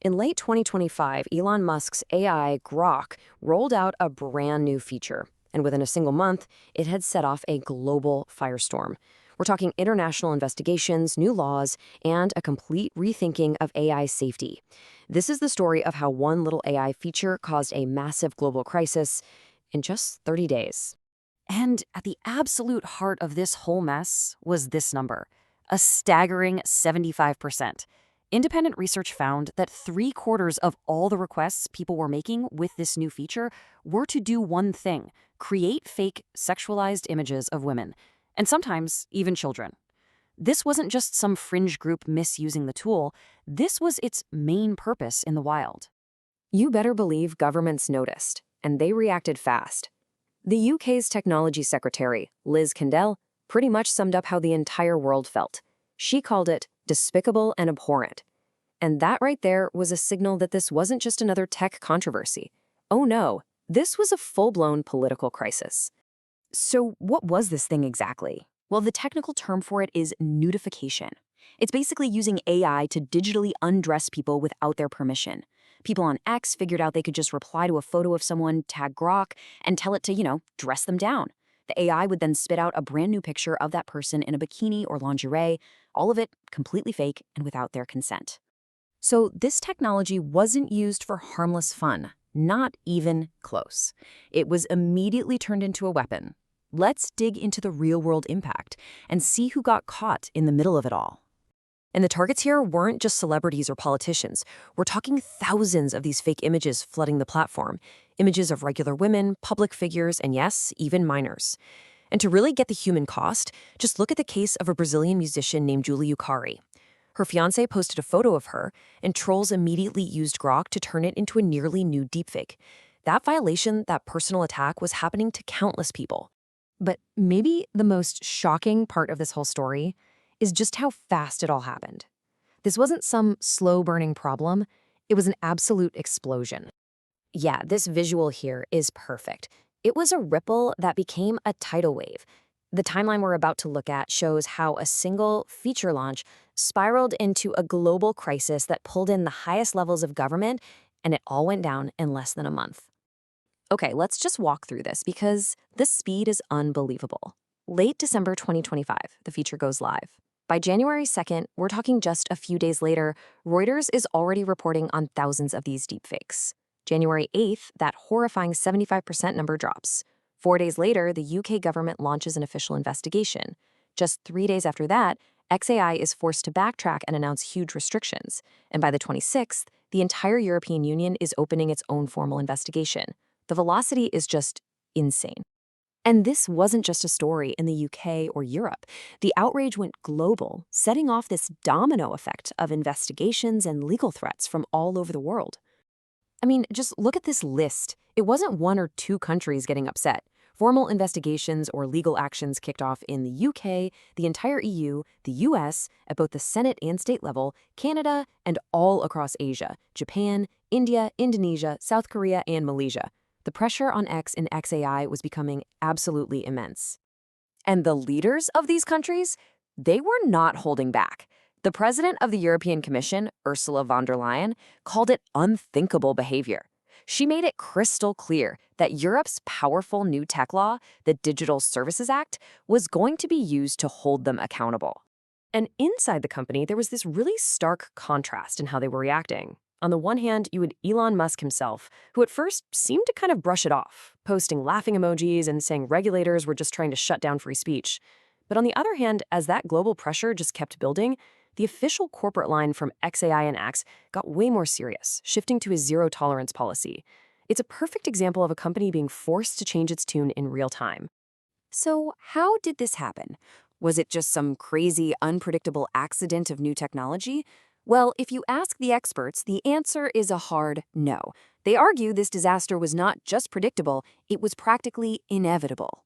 In late 2025, Elon Musk's AI, Grok, rolled out a brand new feature. And within a single month, it had set off a global firestorm. We're talking international investigations, new laws, and a complete rethinking of AI safety. This is the story of how one little AI feature caused a massive global crisis in just 30 days. And at the absolute heart of this whole mess was this number, a staggering 75%. Independent research found that 3/4 of all the requests people were making with this new feature were to do one thing: create fake sexualized images of women, and sometimes even children. This wasn't just some fringe group misusing the tool, this was its main purpose in the wild. You better believe governments noticed, and they reacted fast. The UK's technology secretary, Liz Kendall, pretty much summed up how the entire world felt. She called it despicable and abhorrent. And that right there was a signal that this wasn't just another tech controversy. Oh no, this was a full-blown political crisis. So what was this thing exactly? Well, the technical term for it is nudification. It's basically using AI to digitally undress people without their permission. People on X figured out they could just reply to a photo of someone, tag Grok, and tell it to, dress them down. The AI would then spit out a brand new picture of that person in a bikini or lingerie, all of it completely fake and without their consent. So this technology wasn't used for harmless fun, not even close. It was immediately turned into a weapon. Let's dig into the real-world impact and see who got caught in the middle of it all. And the targets here weren't just celebrities or politicians. We're talking thousands of these fake images flooding the platform. Images of regular women, public figures, and yes, even minors. And to really get the human cost, just look at the case of a Brazilian musician named Julia Ukari. Her fiancé posted a photo of her, and trolls immediately used Grok to turn it into a nearly nude deepfake. That violation, that personal attack, was happening to countless people. But maybe the most shocking part of this whole story is just how fast it all happened. This wasn't some slow-burning problem, it was an absolute explosion. Yeah, this visual here is perfect. It was a ripple that became a tidal wave. The timeline we're about to look at shows how a single feature launch spiraled into a global crisis that pulled in the highest levels of government, and it all went down in less than a month. Okay, let's just walk through this because the speed is unbelievable. Late December 2025, the feature goes live. By January 2nd, we're talking just a few days later, Reuters is already reporting on thousands of these deepfakes. January 8th, that horrifying 75% number drops. 4 days later, the UK government launches an official investigation. Just 3 days after that, XAI is forced to backtrack and announce huge restrictions. And by the 26th, the entire European Union is opening its own formal investigation. The velocity is just insane. And this wasn't just a story in the UK or Europe. The outrage went global, setting off this domino effect of investigations and legal threats from all over the world. I mean, just look at this list. It wasn't one or two countries getting upset. Formal investigations or legal actions kicked off in the UK, the entire EU, the US, at both the Senate and state level, Canada, and all across Asia, Japan, India, Indonesia, South Korea, and Malaysia. The pressure on X and XAI was becoming absolutely immense. And the leaders of these countries, they were not holding back. The president of the European Commission, Ursula von der Leyen, called it unthinkable behavior. She made it crystal clear that Europe's powerful new tech law, the Digital Services Act, was going to be used to hold them accountable. And inside the company, there was this really stark contrast in how they were reacting. On the one hand, you had Elon Musk himself, who at first seemed to kind of brush it off, posting laughing emojis and saying regulators were just trying to shut down free speech. But on the other hand, as that global pressure just kept building, the official corporate line from XAI and X got way more serious, shifting to a zero-tolerance policy. It's a perfect example of a company being forced to change its tune in real time. So how did this happen? Was it just some crazy, unpredictable accident of new technology? Well, if you ask the experts, the answer is a hard no. They argue this disaster was not just predictable, it was practically inevitable.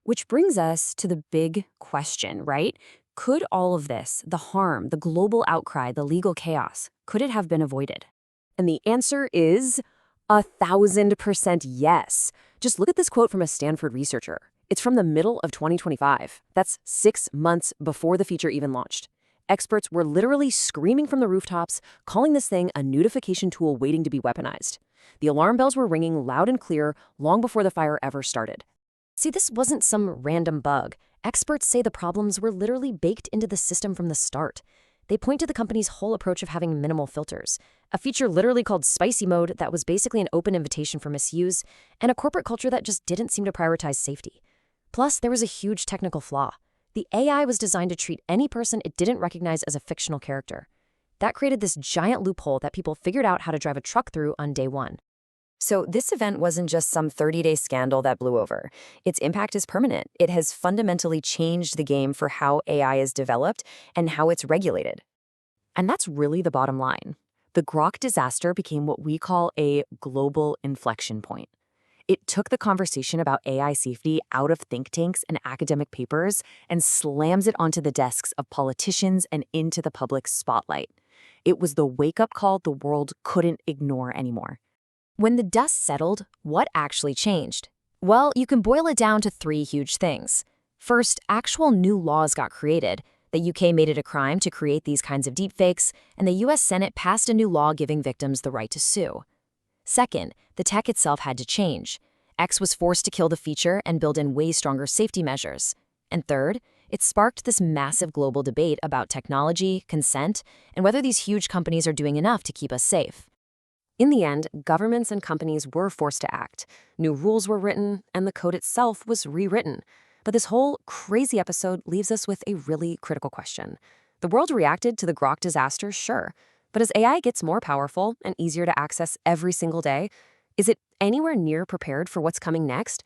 Which brings us to the big question, right? Could all of this, the harm, the global outcry, the legal chaos, could it have been avoided? And the answer is 1,000% yes. Just look at this quote from a Stanford researcher. It's from the middle of 2025. That's 6 months before the feature even launched. Experts were literally screaming from the rooftops, calling this thing a notification tool waiting to be weaponized. The alarm bells were ringing loud and clear long before the fire ever started. See, this wasn't some random bug. Experts say the problems were literally baked into the system from the start. They point to the company's whole approach of having minimal filters, a feature literally called spicy mode that was basically an open invitation for misuse, and a corporate culture that just didn't seem to prioritize safety. Plus, there was a huge technical flaw. The AI was designed to treat any person it didn't recognize as a fictional character. That created this giant loophole that people figured out how to drive a truck through on day one. So this event wasn't just some 30-day scandal that blew over. Its impact is permanent. It has fundamentally changed the game for how AI is developed and how it's regulated. And that's really the bottom line. The Grok disaster became what we call a global inflection point. It took the conversation about AI safety out of think tanks and academic papers and slams it onto the desks of politicians and into the public spotlight. It was the wake-up call the world couldn't ignore anymore. When the dust settled, what actually changed? Well, you can boil it down to three huge things. First, actual new laws got created. The UK made it a crime to create these kinds of deepfakes, and the US Senate passed a new law giving victims the right to sue. Second, the tech itself had to change. X was forced to kill the feature and build in way stronger safety measures. And third, it sparked this massive global debate about technology, consent, and whether these huge companies are doing enough to keep us safe. In the end, governments and companies were forced to act. New rules were written, and the code itself was rewritten. But this whole crazy episode leaves us with a really critical question. The world reacted to the Grok disaster, sure. But as AI gets more powerful and easier to access every single day, is it anywhere near prepared for what's coming next?